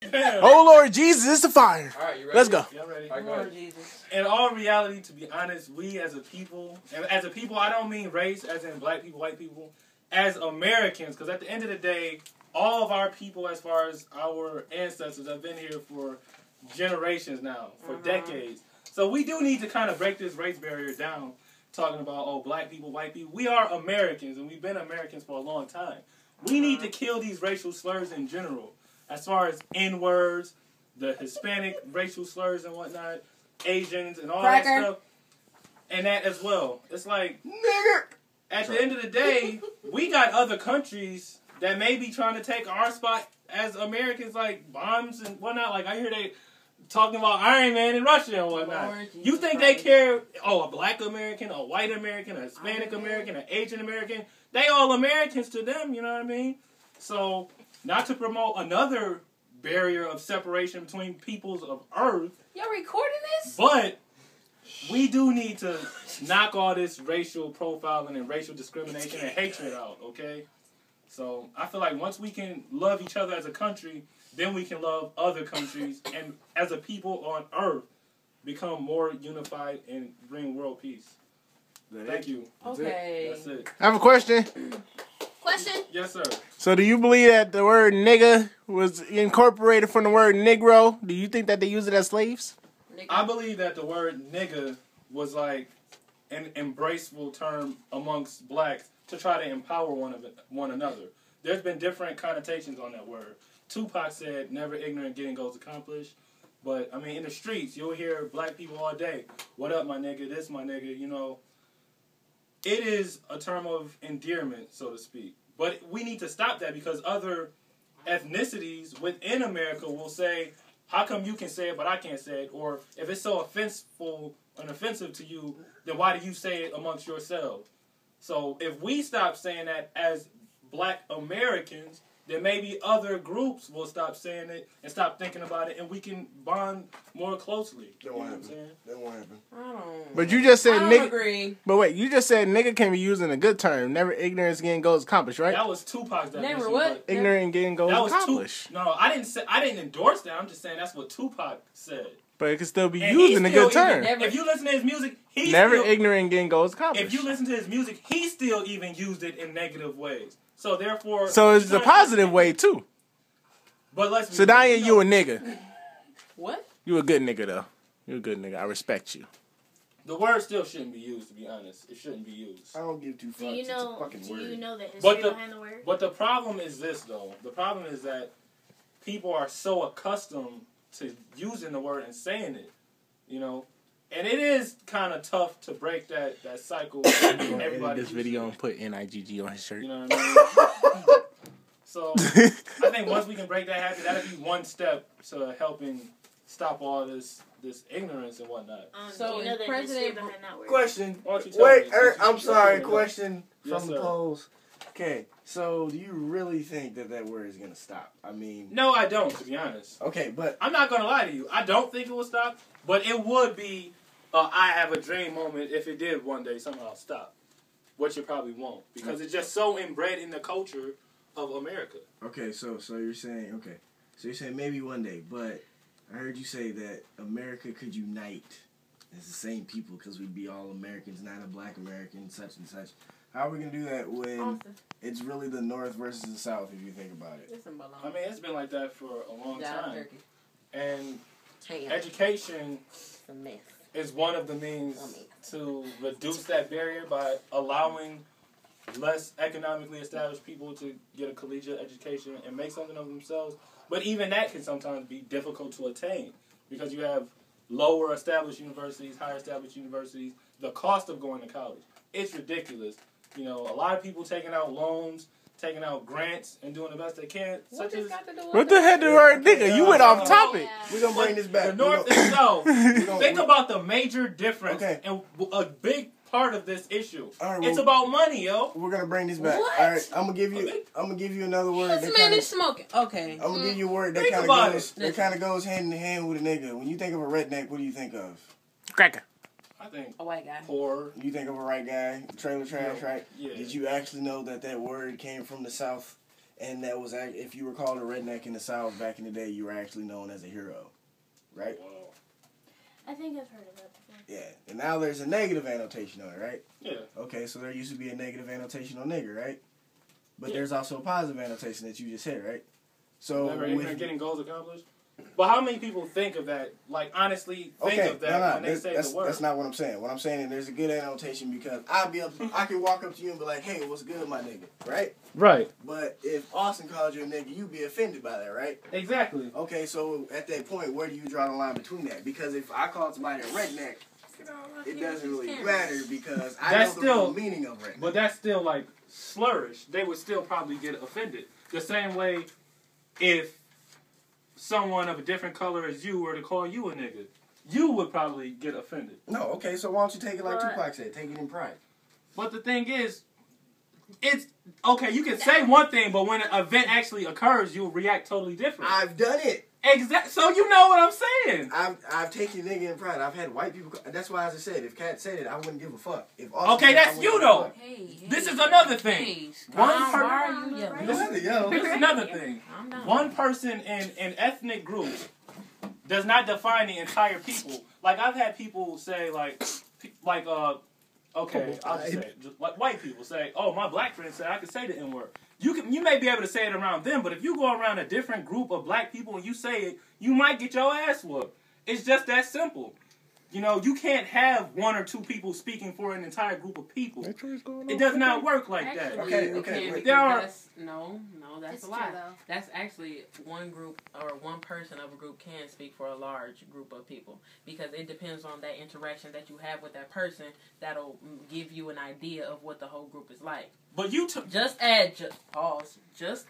Oh Lord Jesus, it's the fire. All right, you ready? Let's go. Yeah, I'm ready. All right, Lord Jesus. In all reality, to be honest, we as a people, and as a people, I don't mean race, as in black people, white people, as Americans, because at the end of the day, all of our people, as far as our ancestors, have been here for generations now, for decades. So we do need to kind of break this race barrier down, talking about, oh, black people, white people. We are Americans, and we've been Americans for a long time. We need to kill these racial slurs in general, as far as N-words, the Hispanic racial slurs and whatnot, Asians and all that stuff, and that as well. It's like, Nigger. At the end of the day, we got other countries that may be trying to take our spot as Americans, like bombs and whatnot. Like, I hear they talking about Iron Man in Russia and whatnot. You think they care, oh, a black American, a white American, a Hispanic American, an Asian American? They all Americans to them, you know what I mean? So, not to promote another barrier of separation between peoples of Earth. Y'all recording this? But we do need to knock all this racial profiling and racial discrimination and hatred out, okay? So I feel like once we can love each other as a country, then we can love other countries and as a people on Earth become more unified and bring world peace. Thank you. Okay. That's it. I have a question. Question? Yes, sir. So do you believe that the word nigga was incorporated from the word negro? Do you think that they use it as slaves? I believe that the word nigga was like an embraceful term amongst blacks to try to empower one another. There's been different connotations on that word. Tupac said, never ignorant getting goes accomplished. But, I mean, in the streets, you'll hear black people all day. What up, my nigga? This, my nigga. You know, it is a term of endearment, so to speak. But we need to stop that because other ethnicities within America will say, how come you can say it but I can't say it? Or if it's so offensive to you, then why do you say it amongst yourselves? So if we stop saying that as black Americans, then maybe other groups will stop saying it and stop thinking about it, and we can bond more closely. That won't happen. That won't happen. I don't. But you just said nigga. Agree. But wait, you just said nigga can be used in a good term. Never ignorance getting goals accomplished, right? That was Tupac's definition. Never what? Ignorant getting goals That was accomplished. No, I didn't endorse that. I'm just saying that's what Tupac said. But it can still be And used in a good term. If you listen to his music, he's Never still, ignorant getting goals accomplished. if you listen to his music, he still even used it in negative ways. So therefore, So it's a positive way too. But let's. So Diane, you a nigga. What? You a good nigga though. You a good nigga. I respect you. The word still shouldn't be used. To be honest, it shouldn't be used. I don't give two fucks. Do you It's a know? fucking Do word. you know the history But behind the word? But the problem is this, though. The problem is that people are so accustomed to using the word and saying it, you know, and it is kind of tough to break that cycle. Everybody this video and put NIGG on his shirt. You know what I mean? So I think once we can break that habit, that'll be one step to helping stop all this ignorance and whatnot. So you know the history behind that word? Question. Why don't you tell Wait, me? I'm sorry. Question Yes, from the sir. polls. Okay, so do you really think that word is gonna stop? I mean, No, I don't, to be honest. okay, but I'm not going to lie to you. I don't think it will stop, but it would be I have a dream moment if it did one day somehow stop, which it probably won't, because it's just so inbred in the culture of America. okay, so you're saying maybe one day, but I heard you say that America could unite as the same people because we'd be all Americans, not a black American, such and such. How are we gonna do that when it's really the North versus the South? If you think about it, I mean, it's been like that for a long time, Turkey. and Damn. education A mess. is one of the means to reduce that barrier by allowing less economically established people to get a collegiate education and make something of themselves. But even that can sometimes be difficult to attain because you have lower established universities, higher established universities. The cost of going to college, it's ridiculous. You know, a lot of people taking out loans, taking out grants, and doing the best they can. What Such this as got to do with What the heck, the word nigga? You went off topic. we're gonna bring this back. the North We're and South. gonna- Think about the major difference Okay. and a big part of this issue. All right, It's well- about money, yo. We're gonna bring this back. What? All right, I'm gonna give you another word. This man is smoking. Okay. I'm gonna give you a word that Think kind about of goes hand in hand with a nigga. When you think of a redneck, what do you think of? Cracker. I think A white guy. poor. You think of a right guy, trailer trash, right? Yeah. Did you actually know that word came from the South and that was if you were called a redneck in the South back in the day, you were actually known as a hero, right? Wow. I think I've heard of that before. Yeah, and now there's a negative annotation on it, right? Yeah. Okay, so there used to be a negative annotation on nigger, right? But Yeah. there's also a positive annotation that you just hit, right? So Never even getting goals accomplished. But how many people think of that? Like, honestly, think of that when they say the word. That's not what I'm saying. What I'm saying is there's a good annotation because I can walk up to you and be like, hey, what's good, my nigga, right? Right. But if Austin called you a nigga, you'd be offended by that, right? Exactly. Okay, so at that point, where do you draw the line between that? Because if I call somebody a redneck, it doesn't really matter because I That's know the real still- meaning of redneck. But that's still, like, slurish. They would still probably get offended. The same way if someone of a different color as you were to call you a nigga, you would probably get offended. No, okay, so why don't you take it like But- Tupac said, take it in pride. But the thing is, it's okay, you can say one thing, but when an event actually occurs, you'll react totally different. I've done it. So you know what I'm saying. I've taken nigga in pride. I've had white people. That's why, as I said, if Kat said it, I wouldn't give a fuck. If Austin Okay, said it, I that's wouldn't you, give a though. fuck. Hey, This is another thing. Hey, One why per- are you yelling? This is yo. This is another thing. I'm done. One person in an ethnic group does not define the entire people. Like, I've had people say, okay, I'll just say it. Just like white people say, oh, my black friend said I could say the N-word. You may be able to say it around them, but if you go around a different group of black people and you say it, you might get your ass whooped. It's just that simple. You know, you can't have one or two people speaking for an entire group of people. It does not work like that. Actually, Okay, we okay, can't wait. because There are- that's It's a true, lie. though. That's actually one group or one person of a group can speak for a large group of people because it depends on that interaction that you have with that person that'll give you an idea of what the whole group is like. But you Just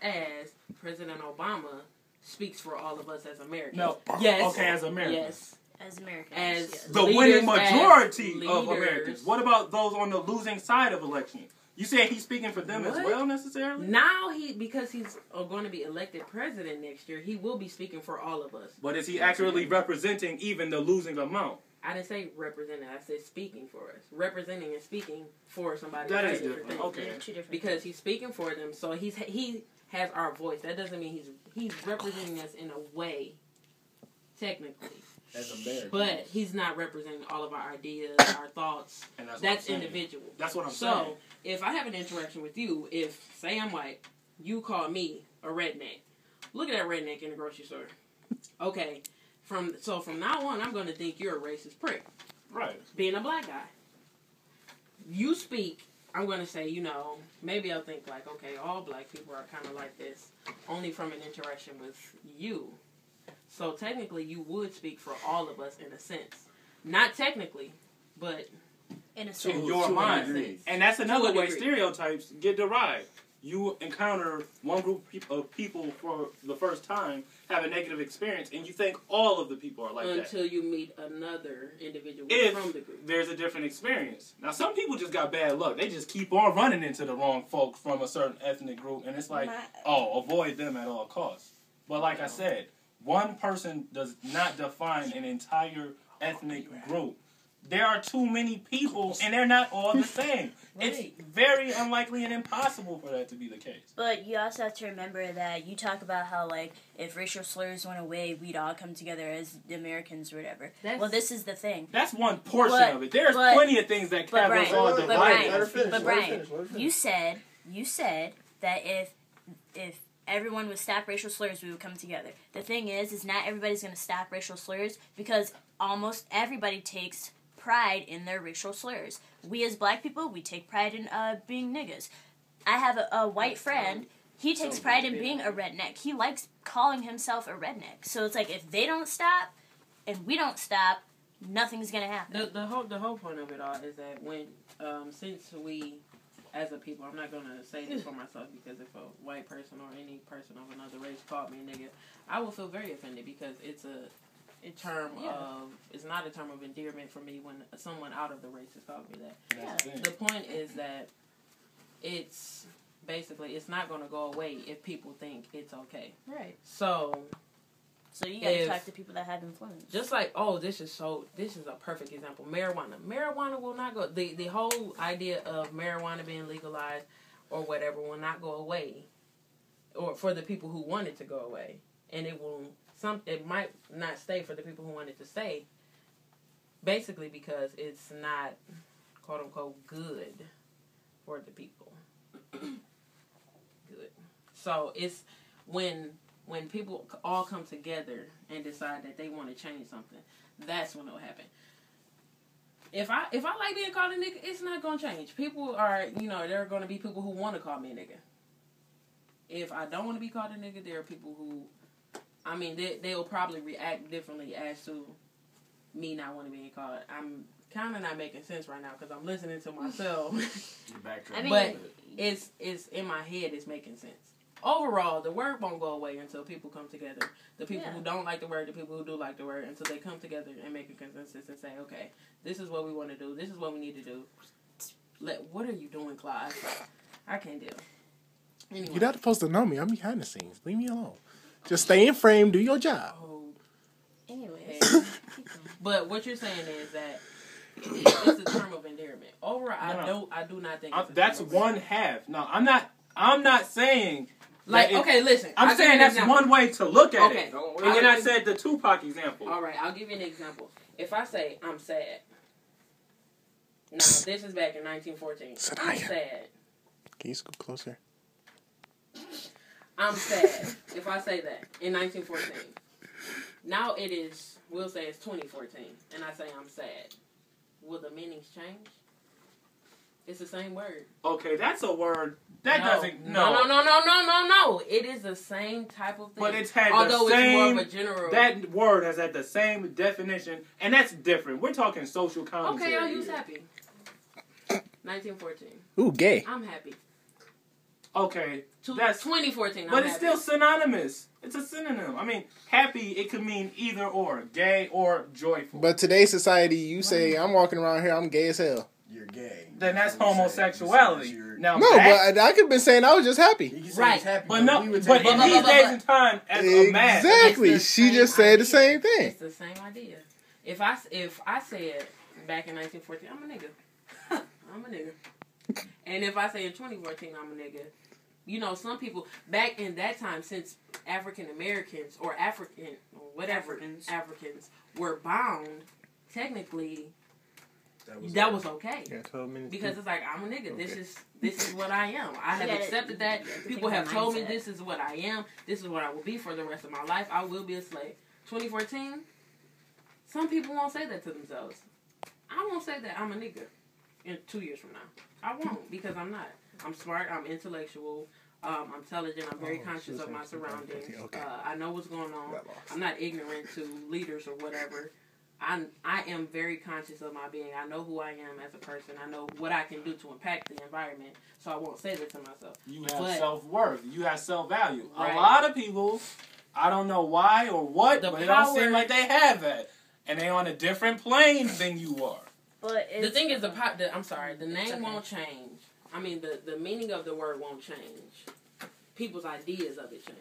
as President Obama speaks for all of us as Americans. No. Yes. Okay, as Americans. Yes. As Americans. As yes. the leaders, winning majority as of leaders. Americans. What about those on the losing side of election? You saying he's speaking for them as What? well, necessarily? Now because he's going to be elected president next year, he will be speaking for all of us. But is he accurately representing even the losing amount? I didn't say representing. I said speaking for us. Representing and speaking for somebody. That are is two different. things. Okay. They're two different Because he's speaking for them, so he has our voice. That doesn't mean he's representing us in a way, technically. As Americans. But he's not representing all of our ideas, our thoughts. And that's, That's what I'm saying. individual. That's what I'm So, saying. if I have an interaction with you, if, say I'm white, you call me a redneck. Look at that redneck in the grocery store. Okay. From now on, I'm going to think you're a racist prick. Right. Being a black guy. You speak, I'm going to say, maybe I'll think like, okay, all black people are kind of like this. Only from an interaction with you. So technically, you would speak for all of us in a sense. Not technically, but In a In sense. your to mind. a sense. And that's another To a way degree. stereotypes get derived. You encounter one group of people for the first time, have a negative experience, and you think all of the people are like that. Until you meet another individual If from the group. there's a different experience. Now, some people just got bad luck. They just keep on running into the wrong folks from a certain ethnic group, and it's like, avoid them at all costs. But like I said, one person does not define an entire ethnic group. There are too many people, and they're not all the same. Right. It's very unlikely and impossible for that to be the case. But you also have to remember that you talk about how, like, if racial slurs went away, we'd all come together as the Americans or whatever. Well, this is the thing. That's one portion But- of it. There's but- plenty of things that but have us Brian- all but divided. Brian- Let her finish. But Let her Brian, finish. Let her finish. you said that if everyone would stop racial slurs, we would come together. The thing is not everybody's going to stop racial slurs because almost everybody takes pride in their racial slurs. We as black people, we take pride in being niggas. I have a white friend. He takes pride in being a redneck. He likes calling himself a redneck. So it's like if they don't stop and we don't stop, nothing's gonna happen. The whole point of it all is that when since we as a people, I'm not gonna say this for myself because if a white person or any person of another race called me a nigga, I will feel very offended because it's it's not a term of endearment for me when someone out of the race has called me that. That's the thing. The point is that it's basically it's not going to go away if people think it's okay. Right. So So you gotta If- talk to people that have influence. just like this is a perfect example. Marijuana will not go. The whole idea of marijuana being legalized or whatever will not go away or for the people who want it to go away, and it might not stay for the people who want it to stay. Basically, because it's not quote unquote good for the people. Good. So it's when people all come together and decide that they want to change something, that's when it'll happen. If I like being called a nigga, it's not gonna change. People are, there are gonna be people who want to call me a nigga. If I don't want to be called a nigga, there are people who, they'll probably react differently as to me not wanting to be called. I'm kind of not making sense right now because I'm listening to myself. But it's in my head. It's making sense. Overall, the word won't go away until people come together. The people who don't like the word, the people who do like the word, until they come together and make a consensus and say, okay, this is what we want to do. This is what we need to do. What are you doing, Clyde? I can't deal. Anyway. You're not supposed to know me. I'm behind the scenes. Leave me alone. Just stay in frame. Do your job. Oh. Anyways. But what you're saying is that it's a term of endearment. I do not think that's one half. No, I'm not saying... okay, listen. I'm saying that's one way to look at it. And then I said the Tupac example. All right, I'll give you an example. If I say I'm sad, now this is back in 1914. I'm sad. Can you scoot closer? I'm sad. If I say that in 1914, now we'll say it's 2014, and I say I'm sad. Will the meanings change? It's the same word. Okay, that's a word. Doesn't... No. It is the same type of thing. But it's had Although the same... it's more of a general... That word has had the same definition, and that's different. We're talking social commentary. Okay, I'll use happy. 1914. Ooh, gay. I'm happy. Okay, that's 2014. But it's still synonymous. It's a synonym. Happy, it could mean either or, gay or joyful. But today's society, you say, I'm walking around here, I'm gay as hell. You're gay. Then that's homosexuality. Now, no, but I could have been saying I was just happy. Right. Happy, but in these days and time, as a mask. Exactly. She just said the same thing. It's the same idea. If I said back in 1914, I'm a nigga. I'm a nigga. And if I say in 2014, I'm a nigga. Some people, back in that time, since African Americans or Africans were bound, technically, that was okay. Yeah, 12 minutes. Because it's like, I'm a nigga. Okay. This is what I am. I have accepted that. People have told me this is what I am. This is what I will be for the rest of my life. I will be a slave. 2014, some people won't say that to themselves. I won't say that I'm a nigga in 2 years from now. I won't, because I'm not. I'm smart. I'm intellectual. I'm intelligent. I'm very conscious of my surroundings. Okay. I know what's going on. I'm not ignorant to leaders or whatever. I am very conscious of my being. I know who I am as a person. I know what I can do to impact the environment. So I won't say that to myself. You have self-worth. You have self-value. Right. A lot of people, I don't know why or what, but it don't seem like they have that. And they're on a different plane than you are. But the thing is, the name won't change. The meaning of the word won't change. People's ideas of it change.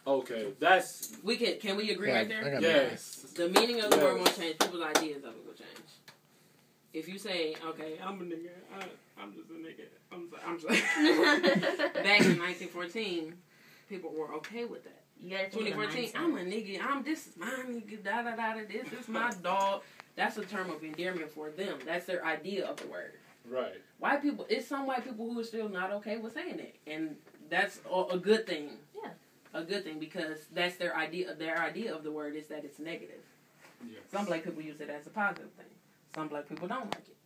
Okay, that's... Can we agree right there? Yes. The meaning of the word won't change. People's ideas of it will change. If you say, okay, I'm a nigga, I'm just a nigga. I'm sorry. Back in 1914, people were okay with that. 2014, I'm a nigga. This is my nigga. Da da da. This is my dog. That's a term of endearment for them. That's their idea of the word. Right. White people. It's some white people who are still not okay with saying it, and that's a good thing. Yeah. A good thing, because that's their idea. Their idea of the word is that it's negative. Yes. Some black people use it as a positive thing. Some black people don't like it.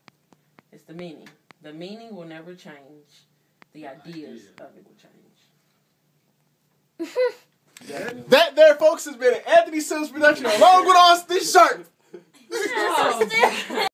It's the meaning. The meaning will never change. The ideas of it will change. That there, folks, has been an Anthony Sims production along with Austin Sharp. Oh.